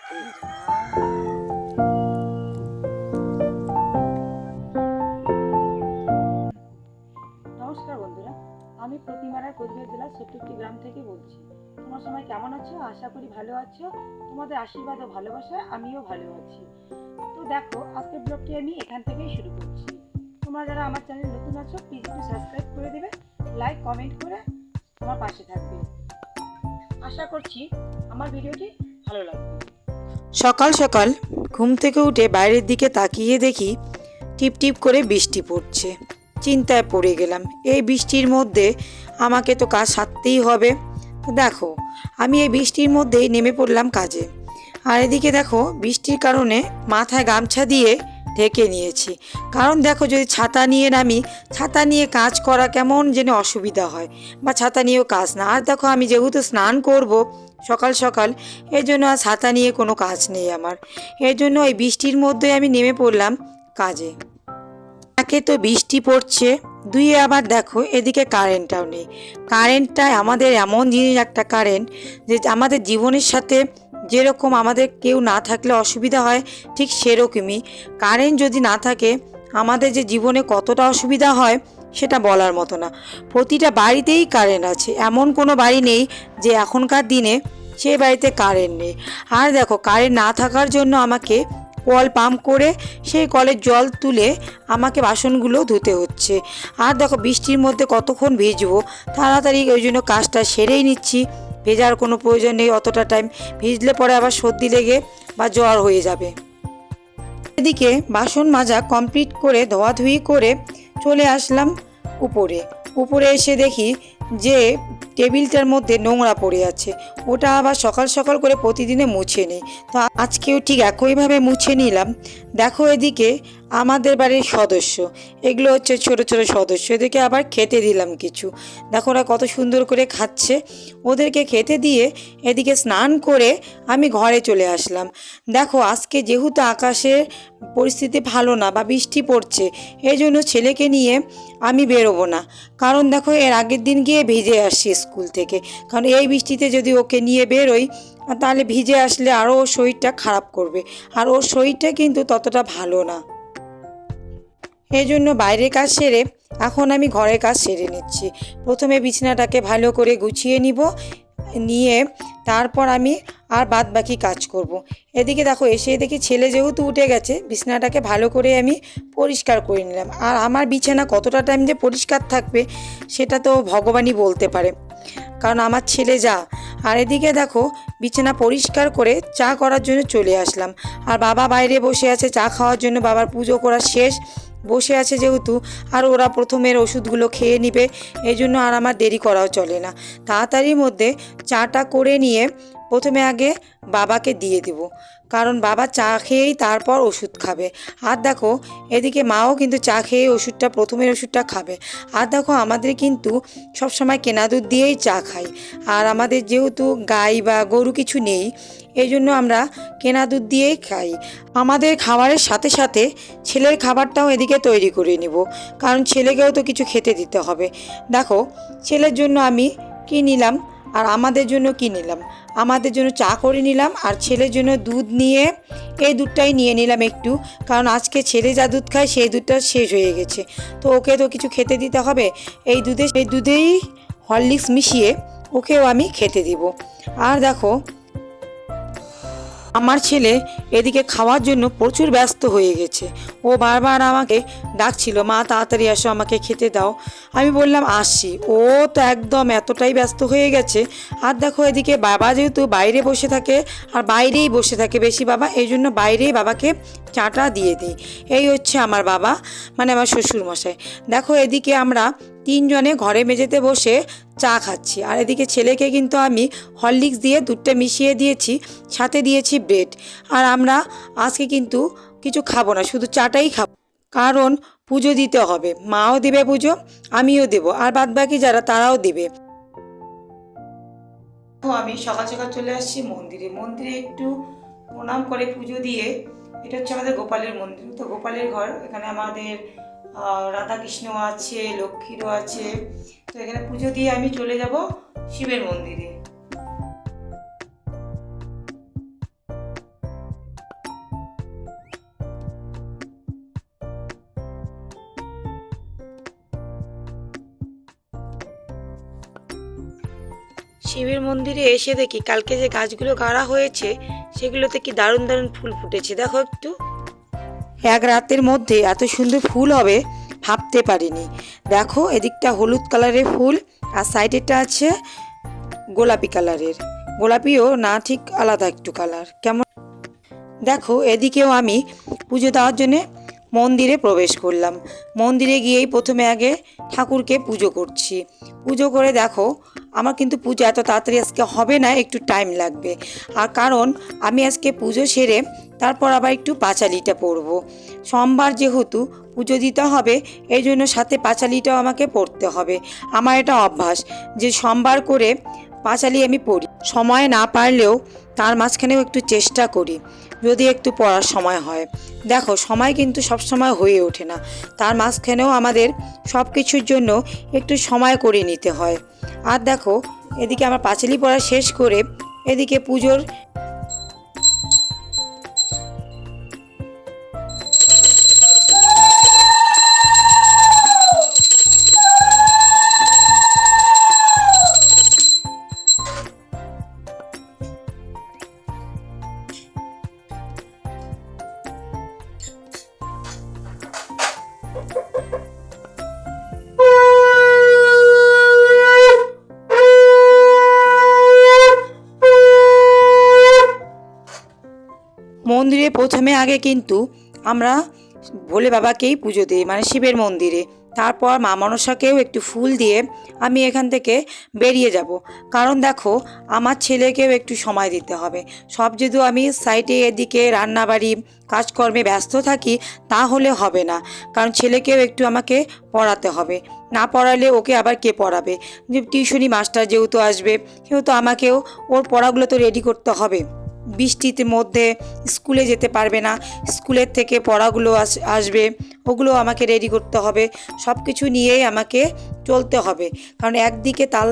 নমস্কার বন্ধুরা, আমি প্রতিমারার কোচবিহার জেলার ছোট্ট একটি গ্রাম থেকে বলছি। তোমার সবাই কেমন আছো? আশা করি ভালো আছো। তোমাদের আশীর্বাদ ও ভালোবাসায় আমিও ভালো আছি। তো দেখো, আজকের ব্লগটি আমি এখান থেকেই শুরু করছি। তোমরা যারা আমার চ্যানেল নতুন আছো, প্লিজ একটু সাবস্ক্রাইব করে দেবে, লাইক কমেন্ট করে আমার পাশে থাকবে। আশা করছি আমার ভিডিওটি ভালো লাগবে। সকাল সকাল ঘুম থেকে উঠে বাইরের দিকে তাকিয়ে দেখি টিপ টিপ করে বৃষ্টি পড়ছে। চিন্তায় পড়ে গেলাম, এই বৃষ্টির মধ্যে আমাকে তো কাজ সারতেই হবে। দেখো, আমি এই বৃষ্টির মধ্যেই নেমে পড়লাম কাজে। আর এদিকে দেখো, বৃষ্টির কারণে মাথায় গামছা দিয়ে ঢেকে নিয়েছি। কারণ দেখো, যদি ছাতা নিয়ে নামি, ছাতা নিয়ে কাজ করা কেমন যেন অসুবিধা হয়, বা ছাতা নিয়েও কাজ না। আর দেখো, আমি যেহেতু স্নান করব সকাল সকাল, এই জন্য আর ছাতা নিয়ে কোনো কাজ নেই আমার। এর জন্য এই বৃষ্টির মধ্যে আমি নেমে পড়লাম কাজে। একে তো বৃষ্টি পড়ছে, দুই আবার দেখো এদিকে কারেন্টটাও নেই। কারেন্টটা আমাদের এমন জিনিস, একটা কারেন্ট যে আমাদের জীবনের সাথে যেরকম আমাদের কেউ না থাকলে অসুবিধা হয়, ঠিক সেরকমই কারেন্ট যদি না থাকে আমাদের যে জীবনে কতটা অসুবিধা হয় সেটা বলার মতো না। প্রতিটা বাড়িতেই কারেন্ট আছে, এমন কোনো বাড়ি নেই যে এখনকার দিনে সে বাড়িতে কারেন্ট নেই। আর দেখো, কারেন্ট না থাকার জন্য আমাকে কল পাম্প করে সেই কলের জল তুলে আমাকে বাসনগুলো ধুতে হচ্ছে। আর দেখো, বৃষ্টির মধ্যে কতক্ষণ ভিজবো, তাড়াতাড়ি ওই জন্য কাজটা সেরেই নিচ্ছি। ভেজার কোনো প্রয়োজন নেই অতটা টাইম, ভিজলে পরে আবার সর্দি লেগে বা জ্বর হয়ে যাবে। এদিকে বাসন মাজা কমপ্লিট করে ধোয়াধুয়ি করে চলে আসলাম উপরে। উপরে এসে দেখি যে টেবিলটার মধ্যে নোংরা পড়ে আছে, ওটা আবার সকাল সকাল করে প্রতিদিনে মুছে নিই। তো আজকেও ঠিক একইভাবে মুছে নিলাম। দেখো, এদিকে আমাদের বাড়ির সদস্য, এগুলো হচ্ছে ছোট ছোট সদস্য, এদেরকে আবার খেতে দিলাম কিছু। দেখো ওরা কত সুন্দর করে খাচ্ছে। ওদেরকে খেতে দিয়ে এদিকে স্নান করে আমি ঘরে চলে আসলাম। দেখো, আজকে যেহেতু আকাশের পরিস্থিতি ভালো না বা বৃষ্টি পড়ছে, এই জন্য ছেলেকে নিয়ে আমি বেরোবো না। কারণ দেখো, এর আগের দিন গিয়ে ভিজে আসছি স্কুল থেকে। কারণ এই বৃষ্টিতে যদি ওকে নিয়ে বেরোই, তাহলে ভিজে আসলে আরও ওর শরীরটা খারাপ করবে, আর ওর শরীরটা কিন্তু ততটা ভালো না। এই জন্য বাইরের কাজ সেরে এখন আমি ঘরের কাজ সেরে নিচ্ছি। প্রথমে বিছানাটাকে ভালো করে গুছিয়ে নিয়ে তারপর আমি আর বাদ বাকি কাজ করব। এদিকে দেখো, এসে দেখি ছেলে যেহেতু উঠে গেছে, বিছানাটাকে ভালো করে আমি পরিষ্কার করে নিলাম। আর আমার বিছানা কতটা টাইম যে পরিষ্কার থাকবে সেটা তো ভগবানই বলতে পারে, কারণ আমার ছেলে যা। আর এদিকে দেখো, বিছানা পরিষ্কার করে চা করার জন্য চলে আসলাম। আর বাবা বাইরে বসে আছে চা খাওয়ার জন্য, বাবার পুজো করা শেষ, বসে আছে যেহেতু, আর ওরা প্রথমের ওষুধগুলো খেয়ে নিবে, এই জন্য আর আমার দেরি করাও চলে না। তাড়াতাড়ির মধ্যে চাটা করে নিয়ে প্রথমে আগে বাবাকে দিয়ে দেব, কারণ বাবা চা খেয়েই তারপর ওষুধ খাবে। আর দেখো, এদিকে মাও কিন্তু চা খেয়ে প্রথমের ওষুধটা খাবে। আর দেখো, আমাদের কিন্তু সবসময় কেনা দুধ দিয়েই চা খাই। আর আমাদের যেহেতু গাই বা গরু কিছু নেই, এই জন্য আমরা কেনা দুধ দিয়েই খাই। আমাদের খাবারের সাথে সাথে ছেলের খাবারটাও এদিকে তৈরি করে নেব, কারণ ছেলেকেও তো কিছু খেতে দিতে হবে। দেখো, ছেলের জন্য আমি কী নিলাম আর আমাদের জন্য কী নিলাম। আমাদের জন্য চা করে নিলাম, আর ছেলের জন্য দুধ নিয়ে এই দুধটাই নিয়ে নিলাম একটু, কারণ আজকে ছেলে যা দুধ খায় সেই দুধটা শেষ হয়ে গেছে, তো ওকে তো কিছু খেতে দিতে হবে। এই দুধেই হরলিক্স মিশিয়ে ওকেও আমি খেতে দিব। আর দেখো, আমার ছেলে এদিকে খাওয়ার জন্য প্রচুর ব্যস্ত হয়ে গেছে। ও বারবার আমাকে ডাকছিল, মা তাড়াতাড়ি আসো, আমাকে খেতে দাও। আমি বললাম আসছি। ও তো একদম এতটাই ব্যস্ত হয়ে গেছে। আর দেখো, এদিকে বাবা যেহেতু বাইরে বসে থাকে, আর বাইরেই বসে থাকে বেশি বাবা, এই জন্য বাইরেই বাবাকে চাটা দিয়ে দিই। এই হচ্ছে আমার বাবা, মানে আমার শ্বশুরমশাই। দেখো, এদিকে আমরা তিনজনে ঘরে মেঝেতে বসে চা খাচ্ছি। আর এদিকে ছেলেকে কিন্তু আমি হরলিক্স দিয়ে দুধটা মিশিয়ে দিয়েছি, সাথে দিয়েছি ব্রেড। আর আমরা আজকে কিন্তু কিছু খাবো না, শুধু চাটাই খাবো, কারণ পুজো দিতে হবে। মাও দেবে পুজো, আমিও দেব, আর বাদ বাকি যারা তারাও দেবে। তো আমি সকাল সকাল চলে আসছি মন্দিরে একটু প্রণাম করে পুজো দিয়ে। এটা হচ্ছে আমাদের গোপালের মন্দির, তো গোপালের ঘর। এখানে আমাদের রাধাকৃষ্ণ আছে, লক্ষ্মীরও আছে। তো এখানে পুজো দিয়ে আমি চলে যাব শিবের মন্দিরে। শিবের মন্দিরে এসে দেখি কালকে যে গাছগুলো গাড়া হয়েছে সেগুলোতে কি দারুণ দারুণ ফুল ফুটেছে, দেখো একটু। এক রাতের মধ্যে এত সুন্দর ফুল হবে ভাবতে পারিনি। দেখো এদিকটা হলুদ কালারের ফুল আর সাইডেরটা আছে গোলাপি কালারের, গোলাপিও না ঠিক আলাদা একটু কালার কেমন। দেখো এদিকেও আমি পুজো দেওয়ার জন্যে মন্দিরে প্রবেশ করলাম। মন্দিরে গিয়েই প্রথমে আগে ঠাকুরকে পুজো করছি। পুজো করে দেখো আমার কিন্তু পুজো এত তাড়াতাড়ি আজকে হবে না, একটু টাইম লাগবে। আর কারণ আমি আজকে পুজো সেরে তারপর আবার একটু পাঁচালিটা পড়বো। সোমবার যেহেতু পুজো দিতে হবে এই জন্য সাথে পাঁচালিটাও আমাকে পড়তে হবে। আমার এটা অভ্যাস যে সোমবার করে পাঁচালি আমি পড়ি, সময় না পারলেও তার মাঝখানেও একটু চেষ্টা করি যদি একটু পড়ার সময় হয়। দেখো সময় কিন্তু সব সময় হয়ে ওঠে না, তার মাঝখানেও আমাদের সব কিছুর জন্য একটু সময় করে নিতে হয়। আর দেখো এদিকে আমার পাঁচালি পড়া শেষ করে এদিকে পুজোর মন্দিরে প্রথমে আগে কিন্তু আমরা ভোলে বাবাকেই পুজো দিই, মানে শিবের মন্দিরে। তারপর মা মনসাকেও একটু ফুল দিয়ে আমি এখান থেকে বেরিয়ে যাব। কারণ দেখো আমার ছেলেকেও একটু সময় দিতে হবে। সব যদি আমি সাইডে এদিকে রান্নাবাড়ি কাজকর্মে ব্যস্ত থাকি তাহলে হবে না, কারণ ছেলেকেও একটু আমাকে পড়াতে হবে। না পড়ালে ওকে আবার কে পড়াবে? যে টিউশনি মাস্টার যেহেতু আসবে সেহেতু আমাকেও ওর পড়াগুলো তো রেডি করতে হবে। বৃষ্টিতে মধ্যে স্কুলে যেতে পারবে না, স্কুলের থেকে পড়াগুলো আসবে, ওগুলো আমাকে রেডি করতে হবে। সব কিছু নিয়েই আমাকে চলতে হবে, কারণ একদিকে তাল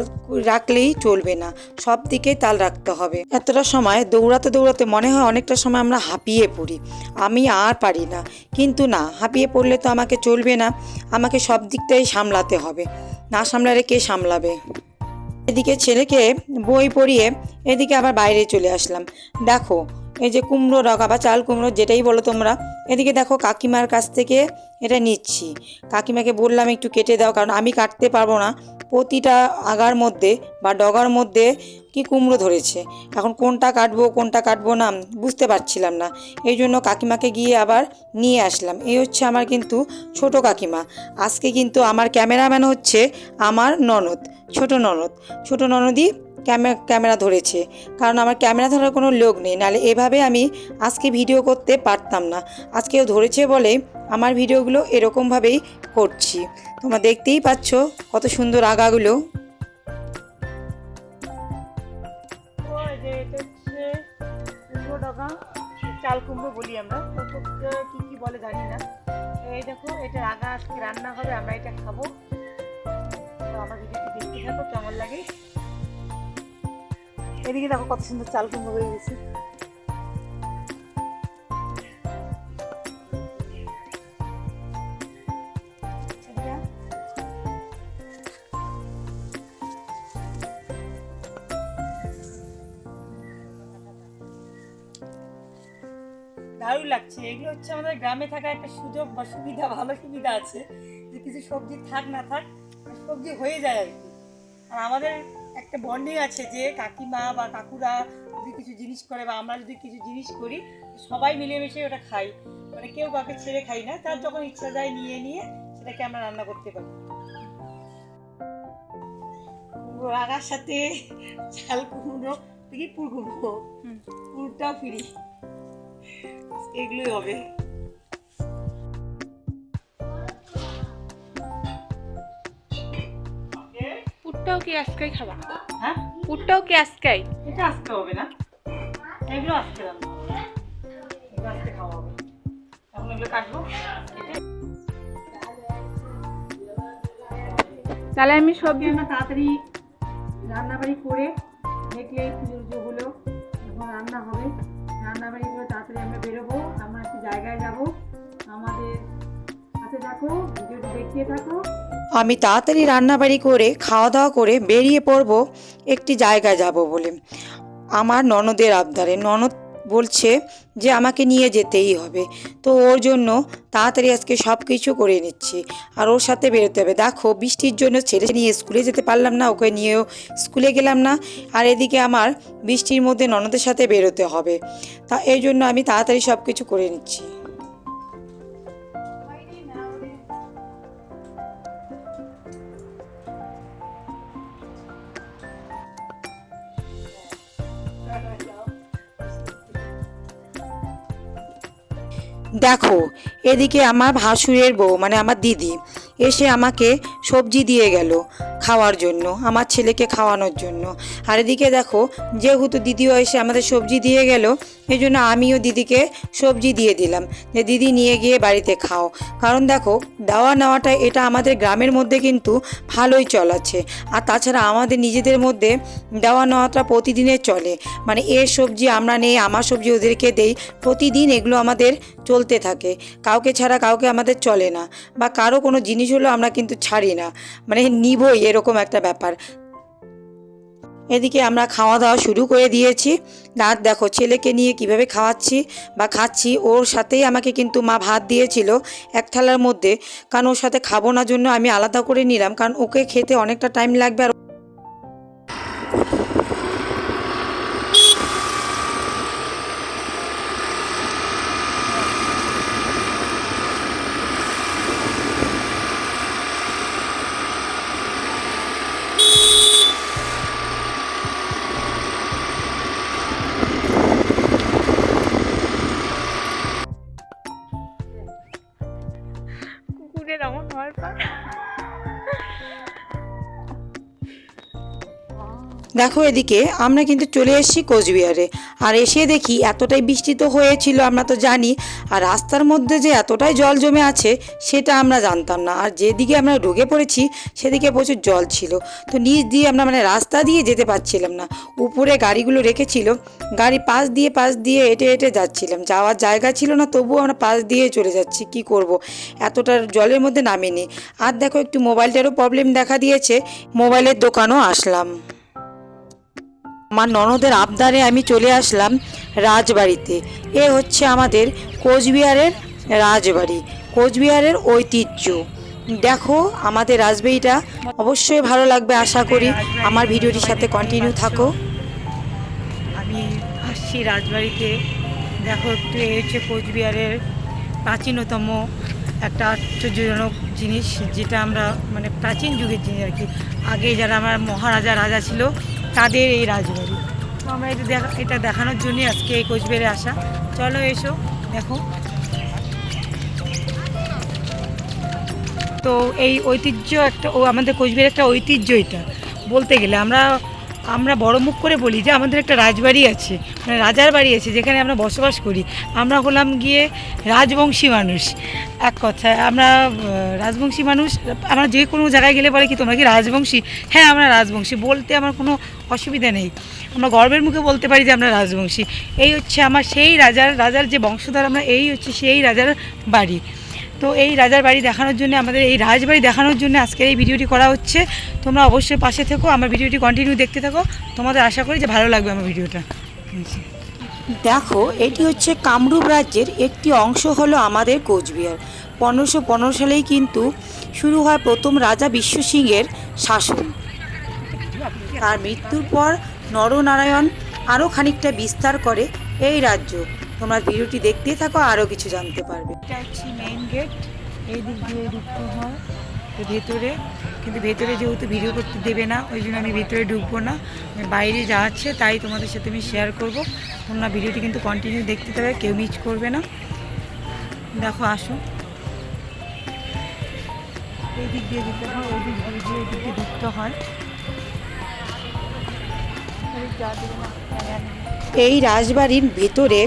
রাখলেই চলবে না, সব দিকেই তাল রাখতে হবে। এতটা সময় দৌড়াতে দৌড়াতে মনে হয় অনেকটা সময় আমরা হাঁপিয়ে পড়ি, আমি আর পারি না। কিন্তু না, হাঁপিয়ে পড়লে তো আমাকে চলবে না, আমাকে সব দিকটাই সামলাতে হবে, না সামলালে কে সামলাবে? এদিকে ছেলেকে বই পড়িয়ে এদিকে আবার বাইরে চলে আসলাম। দেখো এই যে কুমড়ো ডগা বা চাল কুমড়ো যেটাই বলো তোমরা, এদিকে দেখো কাকিমার কাছ থেকে এটা নিচ্ছি। কাকিমাকে বললাম একটু কেটে দাও, কারণ আমি কাটতে পারবো না। প্রতিটা আগার মধ্যে বা ডগার মধ্যে কি কুমড়ো ধরেছে, এখন কোনটা কাটবো না বুঝতে পারছিলাম না। এই জন্য কাকিমাকে গিয়ে আবার নিয়ে আসলাম। এই হচ্ছে আমার কিন্তু ছোট কাকিমা। আজকে কিন্তু আমার ক্যামেরাম্যান হচ্ছে আমার ননদ, ছোট ননদই ক্যামেরা ধরেছে, কারণ আমার ক্যামেরা ধরার কোনো লোক নেই, নাহলে এভাবে আমি আজকে ভিডিও করতে পারতাম না। আজকেও ধরেছে বলে আমার ভিডিওগুলো এরকমভাবেই করছি। তোমরা দেখতেই পাচ্ছ কত সুন্দর আগাগুলো। কুমড়ো ডগা, চাল কুমড়ো বলি আমরা, কি কি বলে জানি না। এই দেখো এটা আগা আজকে রান্না হবে, আমরা এটা খাবো। আমার ভিডিওটি দেখতে থাকো কেমন লাগে। এদিকে দেখো কত সুন্দর চাল কুমড়ো হয়ে গেছে। দারুণ লাগছে। এগুলো হচ্ছে আমাদের গ্রামে থাকা একটা সুযোগ বা সুবিধা, ভালো সুবিধা আছে যে কিছু সবজি থাক না থাক সবজি হয়ে যায় আর কি। আর আমাদের একটা বন্ডিং আছে যে কাকিমা বা কাকুরা যদি কিছু জিনিস করে বা আমরা যদি কিছু জিনিস করি সবাই মিলেমিশে ওটা খাই, মানে কেউ কাউকে ছেড়ে খাই না। তার যখন ইচ্ছা যায় নিয়ে সেটাকে আমরা রান্না করতে পারি। কুমড়ো রাগার সাথে চাল কুমড়ো কি পুর কুমড়ো, পুরটাও ফ্রি, এগুলোই হবে। পুরটাও কি আজকেই খাবা? হ্যাঁ পুরটাও কি আজকেই? এটা আজকে হবে না, এগুলো আজকে রান্না হবে, এগুলো আজকে খাওয়া হবে। এখন এগুলো কাটবো। তাহলে আমি সবজি আমরা তাড়াতাড়ি রান্নাবাড়ি করে দেখলে পুজো হলো, এখন রান্না হবে। রান্নাবাড়ি করে তাড়াতাড়ি আমরা বেরোবো, আমরা একটু জায়গায় যাব। আমাদের সাথে থাকো, ভিডিওটি দেখতে থাকো। আমি তাড়াতাড়ি রান্নাবাড়ি করে খাওয়া দাওয়া করে বেরিয়ে পড়ব একটি জায়গায় যাব বলে। আমার ননদের আবদারে, ননদ বলছে যে আমাকে নিয়ে যেতেই হবে, তো ওর জন্য তাড়াতাড়ি আজকে সব কিছু করে নিচ্ছি আর ওর সাথে বেরোতে হবে। দেখো বৃষ্টির জন্য ছেড়ে নিয়ে স্কুলে যেতে পারলাম না, ওকে নিয়েও স্কুলে গেলাম না, আর এদিকে আমার বৃষ্টির মধ্যে ননদের সাথে বেরোতে হবে, তা এই জন্য আমি তাড়াতাড়ি সব কিছু করে নিচ্ছি। দেখো এদিকে আমার ভাসুরের বউ মানে আমার দিদি এসে আমাকে সবজি দিয়ে গেল খাওয়ার জন্য, আমার ছেলেকে খাওয়ানোর জন্য। আর এদিকে দেখো যেহেতু দিদিও এসে আমাদের সবজি দিয়ে গেল, এই জন্য আমিও দিদিকে সবজি দিয়ে দিলাম যে দিদি নিয়ে গিয়ে বাড়িতে খাও। কারণ দেখো দেওয়া নেওয়াটা এটা আমাদের গ্রামের মধ্যে কিন্তু ভালোই চলাচ্ছে, আর তাছাড়া আমাদের নিজেদের মধ্যে দেওয়া নেওয়াটা প্রতিদিনের চলে, মানে এর সবজি আমরা নেই, আমার সবজি ওদেরকে দেই, প্রতিদিন এগুলো আমাদের চলতে থাকে, কাউকে ছাড়া কাউকে আমাদের চলে না, বা কারো কোনো জিনিস হলো আমরা কিন্তু ছাড়ি না, মানে নিবই এরকম একটা ব্যাপার। এদিকে আমরা খাওয়া দাওয়া শুরু করে দিয়েছি। আর দেখো ছেলেকে নিয়ে কিভাবে খাওয়াচ্ছি বা খাচ্ছি, ওর সাথেই আমাকে কিন্তু মা ভাত দিয়েছিল এক থালার মধ্যে, কারণ ওর সাথে খাবো না জন্য আমি আলাদা করে নিলাম, কারণ ওকে খেতে অনেকটা টাইম লাগবে। আর কুকুরের এমন হওয়ার পর দেখো এদিকে আমরা কিন্তু চলে এসেছি কোচবিহারে, আর এসে দেখি এতটাই বৃষ্টি তো হয়েছিল আমরা তো জানি, আর রাস্তার মধ্যে যে এতটাই জল জমে আছে সেটা আমরা জানতাম না, আর যেদিকে আমরা ঢুকে পড়েছি সেদিকে প্রচুর জল ছিল, তো নিচ দিয়ে আমরা মানে রাস্তা দিয়ে যেতে পারছিলাম না, উপরে গাড়িগুলো রেখেছিল, গাড়ি পাশ দিয়ে হেঁটে হেঁটে যাচ্ছিলাম, যাওয়ার জায়গা ছিল না তবুও আমরা পাশ দিয়ে চলে যাচ্ছি, কি করব, এতটা জলের মধ্যে নামিনি। আর দেখো একটু মোবাইলটারও প্রবলেম দেখা দিয়েছে, মোবাইলের দোকানও আসলাম। আমার ননদের আবদারে আমি চলে আসলাম রাজবাড়িতে। এ হচ্ছে আমাদের কোচবিহারের রাজবাড়ি, কোচবিহারের ঐতিহ্য। দেখো আমাদের রাজবাড়িটা অবশ্যই ভালো লাগবে, আশা করি আমার ভিডিওটির সাথে কন্টিনিউ থাকো। আমি আসছি রাজবাড়িতে, দেখো একটু এই হচ্ছে কোচবিহারের প্রাচীনতম একটা আশ্চর্যজনক জিনিস, যেটা আমরা মানে প্রাচীন যুগের জিনিস আর কি, আগে যারা আমার মহারাজা রাজা ছিল তাদের এই রাজবাড়ি। তো আমরা এটা দেখানোর জন্যই আজকে এই কোচবিহারে আসা। চলো এসো দেখো। তো এই ঐতিহ্য একটা, আমাদের কোচবিহারের একটা ঐতিহ্য, এটা বলতে গেলে আমরা বড় মুখ করে বলি যে আমাদের একটা রাজবাড়ি আছে, মানে রাজার বাড়ি আছে যেখানে আমরা বসবাস করি। আমরা হলাম গিয়ে রাজবংশী মানুষ, এক কথায় আমরা রাজবংশী মানুষ। আমরা যে কোনো জায়গায় গেলে বলে কি তোমরা কি রাজবংশী? হ্যাঁ আমরা রাজবংশী, বলতে আমার কোনো অসুবিধা নেই, আমরা গর্বের মুখে বলতে পারি যে আমরা রাজবংশী। এই হচ্ছে আমার সেই রাজার যে বংশধর আমরা, এই হচ্ছে সেই রাজার বাড়ি। তো এই রাজার বাড়ি দেখানোর জন্য, আমাদের এই রাজবাড়ি দেখানোর জন্য আজকের এই ভিডিওটি করা হচ্ছে। তোমরা অবশ্যই পাশে থেকো, আমার ভিডিওটি কন্টিনিউ দেখতে থাকো, তোমাদের আশা করি যে ভালো লাগবে আমার ভিডিওটা। দেখো এটি হচ্ছে কামরূপ রাজ্যের একটি অংশ হলো আমাদের কোচবিহার। 1515 সালেই কিন্তু শুরু হয় প্রথম রাজা বিশ্বসিংহের শাসন। তার মৃত্যুর পর নরনারায়ণ আরও খানিকটা বিস্তার করে এই রাজ্য। তোমরা ভিডিওটি দেখতে থাকো, আরও কিছু জানতে পারবে। এটা হচ্ছে মেইন গেট, এই দিক দিয়ে ঢুকতে হয় তো ভেতরে, কিন্তু ভেতরে যেহেতু ভিডিও করতে দেবে না ওই জন্য আমি ভেতরে ঢুকবো না, বাইরে যা আছে তাই তোমাদের সাথে আমি শেয়ার করব। তোমরা ভিডিওটি কিন্তু কন্টিনিউ দেখতে থাকবে, কেউ মিস করবে না। দেখো আসো, এই দিক দিয়ে যেতে হয়, ওই দিক দিয়ে এই দিক দিয়ে ঢুকতে হয়। এই রাজবাড়ির ভেতরে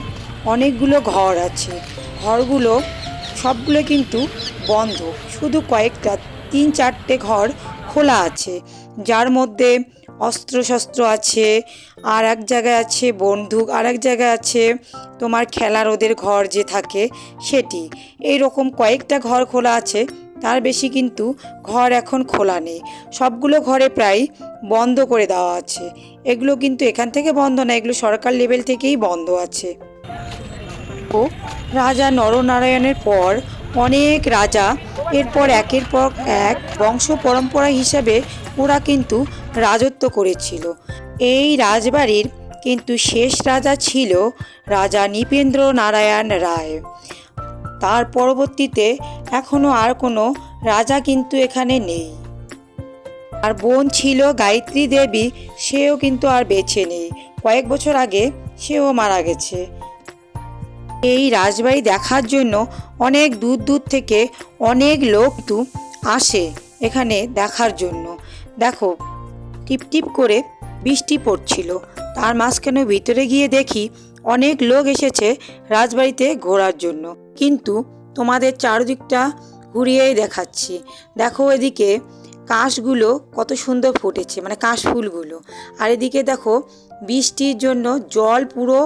অনেকগুলো ঘর আছে, ঘরগুলো সবগুলো কিন্তু বন্ধ, শুধু কয়েকটা 3-4টে ঘর খোলা আছে, যার মধ্যে অস্ত্রশস্ত্র আছে, আর এক জায়গায় আছে বন্দুক, আর এক জায়গায় আছে তোমার খেলার ওদের ঘর যে থাকে সেটি। এই রকম কয়েকটা ঘর খোলা আছে, তার বেশি কিন্তু ঘর এখন খোলা নেই, সবগুলো ঘরে প্রায় বন্ধ করে দেওয়া আছে। এগুলো কিন্তু এখান থেকে বন্ধ না, এগুলো সরকার লেভেল থেকেই বন্ধ আছে। ও রাজা নরনারায়ণের পর অনেক রাজা এরপর একের পর এক বংশ পরম্পরা হিসাবে ওরা কিন্তু রাজত্ব করেছিল। এই রাজবাড়ির কিন্তু শেষ রাজা ছিল রাজা নৃপেন্দ্র নারায়ণ রায়। তার পরবর্তীতে এখনও আর কোনো রাজা কিন্তু এখানে নেই। আর বোন ছিল গায়ত্রী দেবী, সেও কিন্তু আর বেঁচে নেই, কয়েক বছর আগে সেও মারা গেছে। এই রাজবাড়ি দেখার জন্য অনেক দূর দূর থেকে অনেক লোক কিন্তু আসে এখানে দেখার জন্য। দেখো টিপ টিপ করে বৃষ্টি পড়ছিল, তার মাঝখানে ভিতরে গিয়ে দেখি অনেক লোক এসেছে রাজবাড়িতে ঘোরার জন্য। কিন্তু তোমাদের চারদিকটা ঘুরিয়েই দেখাচ্ছি। দেখো এদিকে কাশগুলো কত সুন্দর ফুটেছে, মানে কাশ ফুলগুলো। আর এদিকে দেখো বৃষ্টির জন্য জল পুরো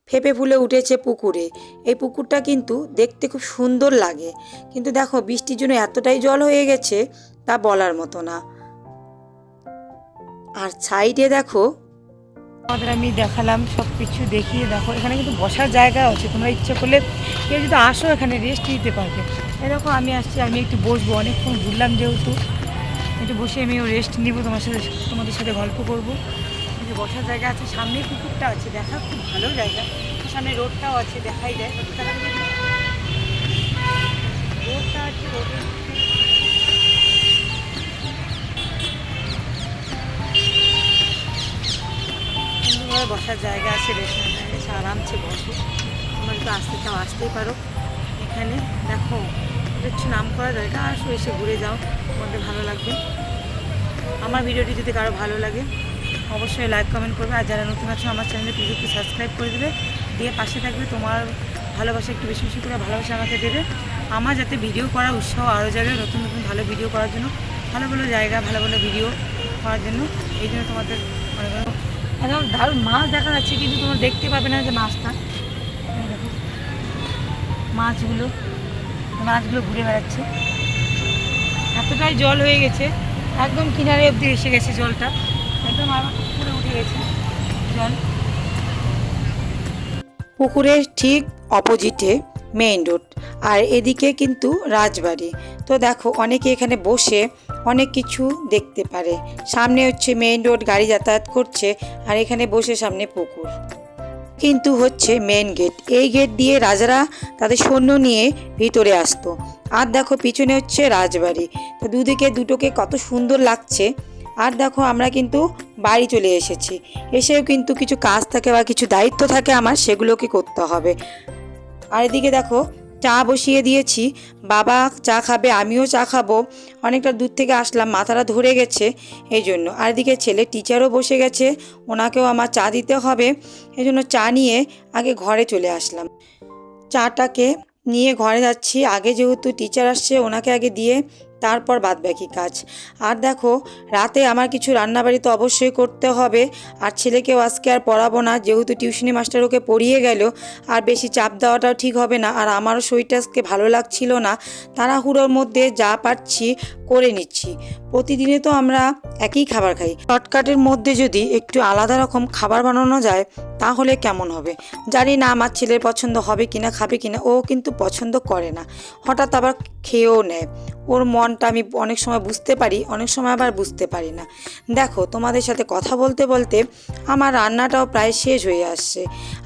ফেঁপে ফুলে উঠেছে পুকুরে। এই পুকুরটা কিন্তু দেখতে খুব সুন্দর লাগে, কিন্তু দেখো বৃষ্টির জন্য এতটাই জল হয়ে গেছে তা বলার মতো না। আর সাইডে দেখো আমাদের আমি দেখালাম সব কিছু দেখিয়ে। দেখো এখানে কিন্তু বসার জায়গা আছে, তোমরা ইচ্ছে করলে কেউ যদি আসো এখানে রেস্ট নিতে পারবে। এই দেখো আমি আসছি, আমি একটু বসবো, অনেকক্ষণ ঘুরলাম যেহেতু, একটু বসে আমিও রেস্ট নিব, তোমাদের সাথে গল্প করবো। যে বসার জায়গা আছে, সামনে পুকুরটা আছে, দেখার খুব ভালো জায়গা। সামনে রোডটাও আছে, দেখাই যায় রোডটা আছে। রোডের বসার জায়গা আছে, রেস্টুরেন্ট এসে আরামসে বসো। তোমরা যদি আসতে চাও আসতেই পারো। এখানে দেখো এটা হচ্ছে নাম করা জায়গা, আসো এসে ঘুরে যাও, তোমাদের ভালো লাগবে। আমার ভিডিওটি যদি কারো ভালো লাগে অবশ্যই লাইক কমেন্ট করবে, আর যারা নতুন আছো আমার চ্যানেলে প্লিজ একটু সাবস্ক্রাইব করে দেবে, দিয়ে পাশে থাকবে। তোমার ভালোবাসা একটু বেশি বেশি করে ভালোবাসা আমাকে দেবে, আমার যাতে ভিডিও করার উৎসাহ আরও যাবে, নতুন নতুন ভালো ভিডিও করার জন্য, ভালো ভালো জায়গা ভালো ভালো ভিডিও করার জন্য। এই জন্য তোমাদের একদম দারুণ মাছ দেখা যাচ্ছে, কিন্তু তোমরা দেখতে পাবে না যে মাছটা। দেখো মাছগুলো ঘুরে বেড়াচ্ছে, এতটাই জল হয়ে গেছে, একদম কিনারে অবধি এসে গেছে জলটা, একদম আবার পুকুরে উঠে গেছে জল। পুকুরের ঠিক অপোজিটে মেইন রোড, আর এদিকে কিন্তু রাজবাড়ি। তো দেখো অনেকে এখানে বসে অনেক কিছু দেখতে পারে। সামনে হচ্ছে মেইন রোড, গাড়ি যাতায়াত করছে, আর এখানে বসে সামনে পুকুর কিন্তু হচ্ছে মেইন গেট। এই গেট দিয়ে রাজারা তাদের সৈন্য নিয়ে ভিতরে আসতো। আর দেখো পিছনে হচ্ছে রাজবাড়ি, তো দুদিকে দুটোকে কত সুন্দর লাগছে। আর দেখো আমরা কিন্তু বাড়ি চলে এসেছি, এসেও কিন্তু কিছু কাজ থাকে বা কিছু দায়িত্ব থাকে আমার, সেগুলোকে করতে হবে। আর এদিকে দেখো চা বসিয়ে দিয়েছি, বাবা চা খাবে, আমিও চা খাবো। অনেকটা দূর থেকে আসলাম, মাথাটা ধরে গেছে এই জন্য। আর এদিকে ছেলে টিচারও বসে গেছে, ওনাকেও আমার চা দিতে হবে, এই জন্য চা নিয়ে আগে ঘরে চলে আসলাম। চাটাকে নিয়ে ঘরে যাচ্ছি, আগে যেহেতু টিচার আসছে ওনাকে আগে দিয়ে তারপর বাদবাকি কাজ। আর দেখো রাতে আমার কিছু রান্নাবাড়ি তো অবশ্যই করতে হবে, আর ছেলেকেও আজকে আর পড়াবো না, যেহেতু টিউশনি মাস্টার ওকে পড়িয়ে গেল, আর বেশি চাপ দেওয়াটাও ঠিক হবে না। আর আমারও শরীরটা আজকে ভালো লাগছিল না, তাড়াহুড়োর মধ্যে যা পারছি করে নিচ্ছি। প্রতিদিনে তো আমরা একই খাবার খাই, শর্টকাটের মধ্যে যদি একটু আলাদা রকম খাবার বানানো যায় তাহলে কেমন হবে। জানি না আমার ছেলের পছন্দ হবে কিনা, খাবে কিনা, ও কিন্তু পছন্দ করে না, হঠাৎ আবার খেয়েও নেয়। ওর মনটা আমি অনেক সময় বুঝতে পারি, অনেক সময় আবার বুঝতে পারি না। দেখো তোমাদের সাথে কথা বলতে বলতে আমার রান্নাটাও প্রায় শেষ হয়ে আসছে।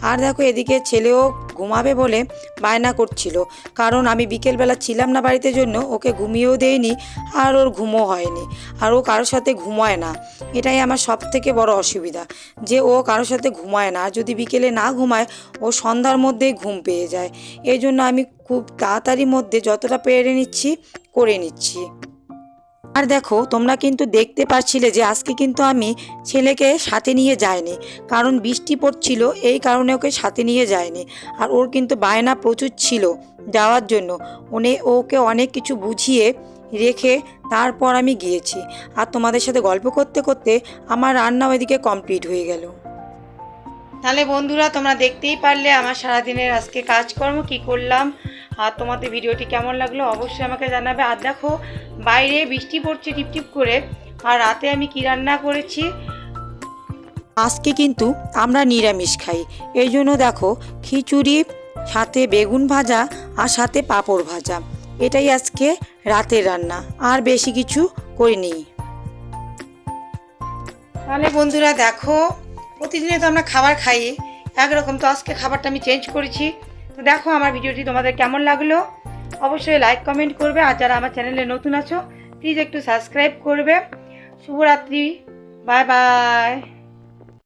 আর দেখো এদিকে ছেলেও ঘুমাবে বলে বায়না করছিল, কারণ আমি বিকেলবেলা ছিলাম না বাড়িতে জন্য ওকে ঘুমিয়েও দেয়নি, আর ওর ঘুমও হয়নি। আর ও কারোর সাথে ঘুমায় না, এটাই আমার সব থেকে বড় অসুবিধা, যে ও কারোর সাথে ঘুমায় না। আর যদি বিকেলে না ঘুমায় ও সন্ধ্যার মধ্যেই ঘুম পেয়ে যায়। এই জন্য আমি খুব তাড়াতাড়ির মধ্যে যতটা পেরে নিচ্ছি করে নিচ্ছি। আর দেখো তোমরা কিন্তু দেখতে পাচ্ছিলে যে আজকে কিন্তু আমি ছেলেকে সাথে নিয়ে যাইনি, কারণ বৃষ্টি পড়ছিল, এই কারণে ওকে সাথে নিয়ে যায়নি। আর ওর কিন্তু বায়না প্রচুর ছিল যাওয়ার জন্য, ওকে অনেক কিছু বুঝিয়ে রেখে তারপর আমি গিয়েছি। আর তোমাদের সাথে গল্প করতে করতে আমার রান্না ওইদিকে কমপ্লিট হয়ে গেল। তাহলে বন্ধুরা তোমরা দেখতেই পারলে আমার সারাদিনের আজকে কাজকর্ম কি করলাম। আর তোমাদের ভিডিওটি কেমন লাগলো অবশ্যই আমাকে জানাবে। আর দেখো বাইরে বৃষ্টি পড়ছে টিপটিপ করে, আর রাতে আমি কি রান্না করেছি। আজকে কিন্তু আমরা নিরামিষ খাই, এই জন্য দেখো খিচুড়ি, সাথে বেগুন ভাজা আর সাথে পাঁপড় ভাজা, এটাই আজকে রাতের রান্না, আর বেশি কিছু করিনি। তাহলে বন্ধুরা দেখো, প্রতিদিনে তো আমরা খাবার খাই একরকম, তো আজকে খাবারটা আমি চেঞ্জ করেছি। তো দেখো আমার ভিডিওটি তোমাদের কেমন লাগলো অবশ্যই লাইক কমেন্ট করবে, আর যারা আমার চ্যানেলে নতুন আছো প্লিজ একটু সাবস্ক্রাইব করবে। শুভরাত্রি, বাই বাই।